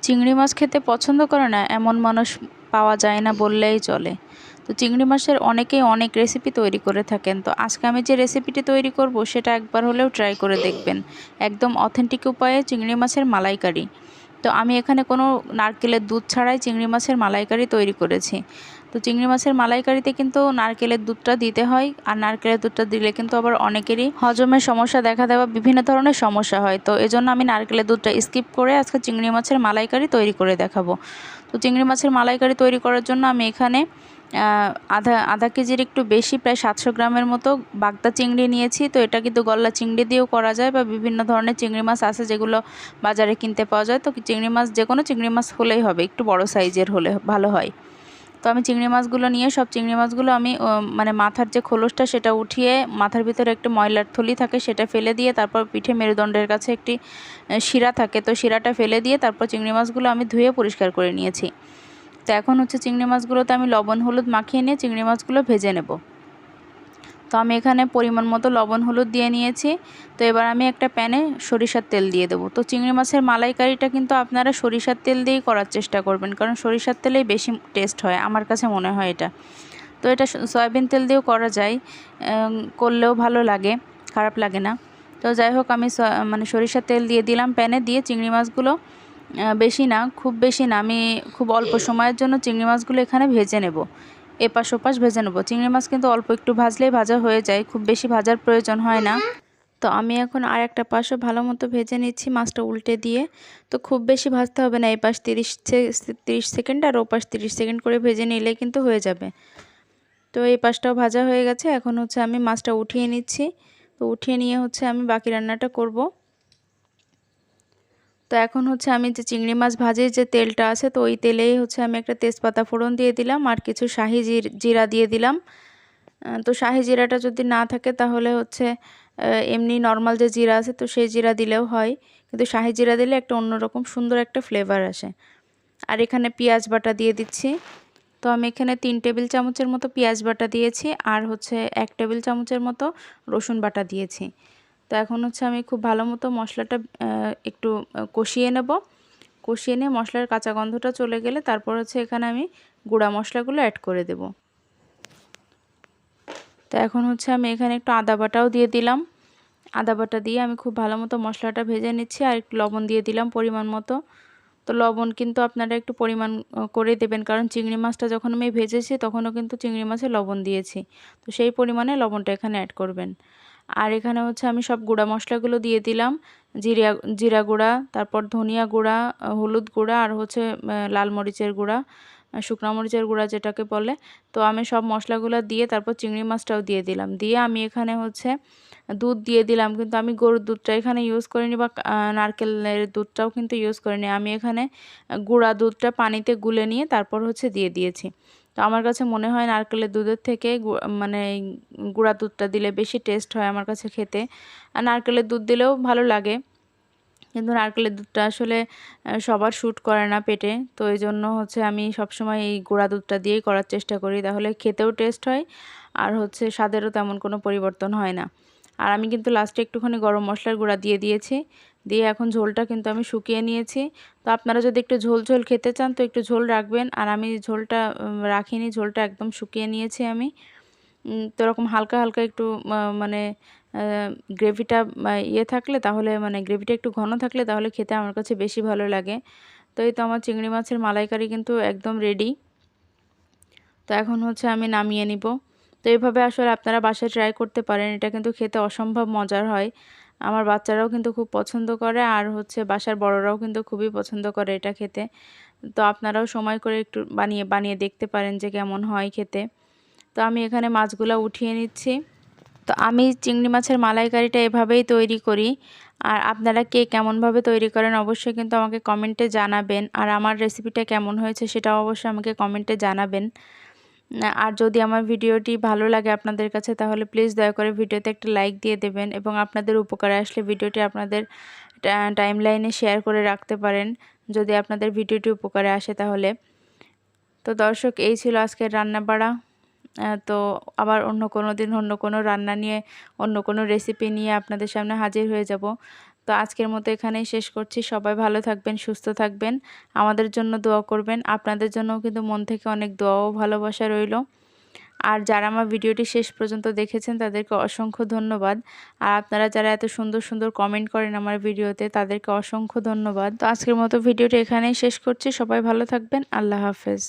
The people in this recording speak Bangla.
চিংড়ি মাছ খেতে পছন্দ করে না এমন মানুষ পাওয়া যায় না বললেই চলে। তো চিংড়ি মাছের অনেকেই অনেক রেসিপি তৈরি করে থাকেন। তো আজকে আমি যে রেসিপিটি তৈরি করব সেটা একবার হলেও ট্রাই করে দেখবেন। একদম অথেন্টিক উপায়ে চিংড়ি মাছের মালাইকারি। তো আমি এখানে কোনো নারকেলের দুধ ছাড়াই চিংড়ি মাছের মালাইকারি তৈরি করেছি। তো চিংড়ি মাছের মালাইকারিতে কিন্তু নারকেলের দুধটা দিতে হয়, আর নারকেলের দুধটা দিলে কিন্তু আবার অনেকেরই হজমের সমস্যা দেখা দেওয়া বিভিন্ন ধরনের সমস্যা হয়। তো এজন্য আমি নারকেলের দুধটা স্কিপ করে আজকে চিংড়ি মাছের মালাইকারি তৈরি করে দেখাবো। তো চিংড়ি মাছের মালাইকারি তৈরি করার জন্য আমি এখানে আধা কেজির একটু বেশি, প্রায় 700 গ্রামের মতো বাগদা চিংড়ি নিয়েছি। তো এটা কিন্তু গলদা চিংড়ি দিয়েও করা যায়, বা বিভিন্ন ধরনের চিংড়ি মাছ আছে যেগুলো বাজারে কিনতে পাওয়া যায়। তো চিংড়ি মাছ যে কোনো চিংড়ি মাছ হলেই হবে, একটু বড় সাইজের হলে ভালো হয়। তো আমি চিংড়ি মাছগুলো নিয়ে সব চিংড়ি মাছগুলো আমি মানে মাথার যে খোলসটা সেটা উঠিয়ে, মাথার ভিতরে একটা ময়লার থলি থাকে সেটা ফেলে দিয়ে, তারপর পিঠে মেরুদণ্ডের কাছে একটি শিরা থাকে, তো শিরাটা ফেলে দিয়ে তারপর চিংড়ি মাছগুলো আমি ধুয়ে পরিষ্কার করে নিয়েছি। তো এখন হচ্ছে চিংড়ি মাছগুলোতে আমি লবণ হলুদ মাখিয়ে নিয়ে চিংড়ি মাছগুলো ভেজে নেব। তো আমি এখানে পরিমাণ মতো লবণ হলুদ দিয়ে নিয়েছি। তো এবার আমি একটা প্যানে সরিষার তেল দিয়ে দেবো। তো চিংড়ি মাছের মালাইকারিটা কিন্তু আপনারা সরিষার তেল দিয়েই করার চেষ্টা করবেন, কারণ সরিষার তেলেই বেশি টেস্ট হয়, আমার কাছে মনে হয় এটা। তো এটা সয়াবিন তেল দিয়েও করা যায়, করলেও ভালো লাগে, খারাপ লাগে না। তো যাই হোক, আমি মানে সরিষার তেল দিয়ে দিলাম প্যানে, দিয়ে চিংড়ি মাছগুলো বেশি না, খুব বেশি না, আমি খুব অল্প সময়ের জন্য চিংড়ি মাছগুলো এখানে ভেজে নেব। এপাশ ওপাশ ভেজে নেব। চিংড়ি মাছ কিন্তু অল্প একটু ভাজলেই ভাজা হয়ে যায়, খুব বেশি ভাজার প্রয়োজন হয় না। তো আমি এখন আর একটা পাশও ভালো মতো ভেজে নিচ্ছি, মাছটা উল্টে দিয়ে। তো খুব বেশি ভাজতে হবে না, এই পাশ 30 সেকেন্ড আর ও পাশ 30 সেকেন্ড করে ভেজে নিলে কিন্তু হয়ে যাবে। তো এই পাশটাও ভাজা হয়ে গেছে, এখন হচ্ছে আমি মাছটা উঠিয়ে নিচ্ছি। তো উঠিয়ে নিয়ে হচ্ছে আমি বাকি রান্নাটা করব। তো এখন হচ্ছে আমি যে চিংড়ি মাছ ভাজির যে তেলটা আছে, তো ওই তেলেই হচ্ছে আমি একটা তেজপাতা ফোড়ন দিয়ে দিলাম, আর কিছু শাহি জিরা দিয়ে দিলাম। তো শাহি জিরাটা যদি না থাকে তাহলে হচ্ছে এমনি নর্মাল যে জিরা আছে তো সেই জিরা দিলেও হয়, কিন্তু শাহি জিরা দিলে একটা অন্যরকম সুন্দর একটা ফ্লেভার আসে। আর এখানে পেঁয়াজ বাটা দিয়ে দিচ্ছি। তো আমি এখানে 3 টেবিল চামচের মতো পেঁয়াজ বাটা দিয়েছি, আর হচ্ছে 1 টেবিল চামচের মতো রসুন বাটা দিয়েছি। তো এখন হচ্ছে আমি খুব ভালো মতো মশলাটা একটু কষিয়ে নেব। কষিয়ে নিয়ে মশলার কাঁচা গন্ধটা চলে গেলে তারপর হচ্ছে এখানে আমি গুঁড়া মশলাগুলো অ্যাড করে দেব। তো এখন হচ্ছে আমি এখানে একটু আদা বাটাও দিয়ে দিলাম। আদা বাটা দিয়ে আমি খুব ভালো মতো মশলাটা ভেজে নিচ্ছি, আর একটু লবণ দিয়ে দিলাম পরিমাণ মতো। তো লবণ কিন্তু আপনারা একটু পরিমাণ করে দেবেন, কারণ চিংড়ি মাছটা যখন আমি ভেজেছি তখনও কিন্তু চিংড়ি মাছে লবণ দিয়েছি, তো সেই পরিমাণে লবণটা এখানে অ্যাড করবেন। আর এখানে হচ্ছে আমি সব গুঁড়া মশলাগুলো দিয়ে দিলাম। জিরা গুঁড়া, তারপর ধনিয়া গুঁড়া, হলুদ গুঁড়া, আর হচ্ছে লাল মরিচের গুঁড়া, শুকনো মরিচের গুঁড়া যেটাকে বলে। তো আমি সব মশলাগুলো দিয়ে তারপর চিংড়ি মাছটাও দিয়ে দিলাম। দিয়ে আমি এখানে হচ্ছে দুধ দিয়ে দিলাম, কিন্তু আমি গরুর দুধটা এখানে ইউজ করিনি, বা নারকেলের দুধটাও কিন্তু ইউজ করিনি। আমি এখানে গুঁড়া দুধটা পানিতে গুলে নিয়ে তারপর হচ্ছে দিয়ে দিয়েছি। তো আমার কাছে মনে হয় নারকেলের দুধের থেকে মানে গুঁড়া দুধটা দিলে বেশি টেস্ট হয় আমার কাছে খেতে। আর নারকেলের দুধ দিলেও ভালো লাগে, কিন্তু নারকেলের দুধটা আসলে সবার শ্যুট করে না পেটে। তো এই জন্য হচ্ছে আমি সবসময় এই গুঁড়া দুধটা দিয়েই করার চেষ্টা করি, তাহলে খেতেও টেস্ট হয়, আর হচ্ছে স্বাদেরও তেমন কোনো পরিবর্তন হয় না। আর আমি কিন্তু লাস্টে একটুখানি গরম মশলার গুঁড়া দিয়ে দিয়েছি। দিয়ে এখন ঝোলটা কিন্তু আমি শুকিয়ে নিয়েছি। তো আপনারা যদি একটু ঝোল ঝোল খেতে চান তো একটু ঝোল রাখবেন, আর আমি ঝোলটা রাখিনি, ঝোলটা একদম শুকিয়ে নিয়েছি আমি। তো এরকম হালকা হালকা একটু মানে গ্রেভিটা ইয়ে থাকলে, তাহলে মানে গ্রেভিটা একটু ঘন থাকলে তাহলে খেতে আমার কাছে বেশি ভালো লাগে। তো এই তো আমার চিংড়ি মাছের মালাইকারি কিন্তু একদম রেডি। তো এখন হচ্ছে আমি নামিয়ে নিব। তো এইভাবে আসলে আপনারা বাসায় ট্রাই করতে পারেন, এটা কিন্তু খেতে অসম্ভব মজার হয়। আমার বাচ্চারাও কিন্তু খুব পছন্দ করে, আর হচ্ছে বাসার বড়রাও কিন্তু খুবই পছন্দ করে এটা খেতে। তো আপনারাও সময় করে একটু বানিয়ে বানিয়ে দেখতে পারেন যে কেমন হয় খেতে। তো আমি এখানে মাছগুলো উঠিয়ে নিচ্ছি। তো আমি চিংড়ি মাছের মালাইকারিটা এভাবেই তৈরি করি। আর আপনারা কে কেমনভাবে তৈরি করেন অবশ্যই কিন্তু আমাকে কমেন্টে জানাবেন, আর আমার রেসিপিটা কেমন হয়েছে সেটাও অবশ্যই আমাকে কমেন্টে জানাবেন। আর যদি আমার ভিডিওটি ভালো লাগে আপনাদের কাছে তাহলে প্লিজ দয়া করে ভিডিওতে একটা লাইক দিয়ে দেবেন, এবং আপনাদের উপকারে আসলে ভিডিওটি আপনাদের টাইমলাইনে শেয়ার করে রাখতে পারেন, যদি আপনাদের ভিডিওটি উপকারে আসে তাহলে। তো দর্শক, এই ছিল আজকের রান্না বাড়া। তো আবার অন্য কোনো দিন অন্য কোনো রান্না নিয়ে, অন্য কোনো রেসিপি নিয়ে আপনাদের সামনে হাজির হয়ে যাব। তো আজকের মতো এখানেই শেষ করছি। সবাই ভালো থাকবেন, সুস্থ থাকবেন, আমাদের জন্য দোয়া করবেন। আপনাদের জন্যও কিন্তু মন থেকে অনেক দোয়া ও ভালোবাসা রইল। আর যারা আমার ভিডিওটি শেষ পর্যন্ত দেখেছেন তাদেরকে অসংখ্য ধন্যবাদ। আর আপনারা যারা এত সুন্দর সুন্দর কমেন্ট করেন আমার ভিডিওতে তাদেরকে অসংখ্য ধন্যবাদ। তো আজকের মতো ভিডিওটি এখানেই শেষ করছি। সবাই ভালো থাকবেন। আল্লাহ হাফেজ।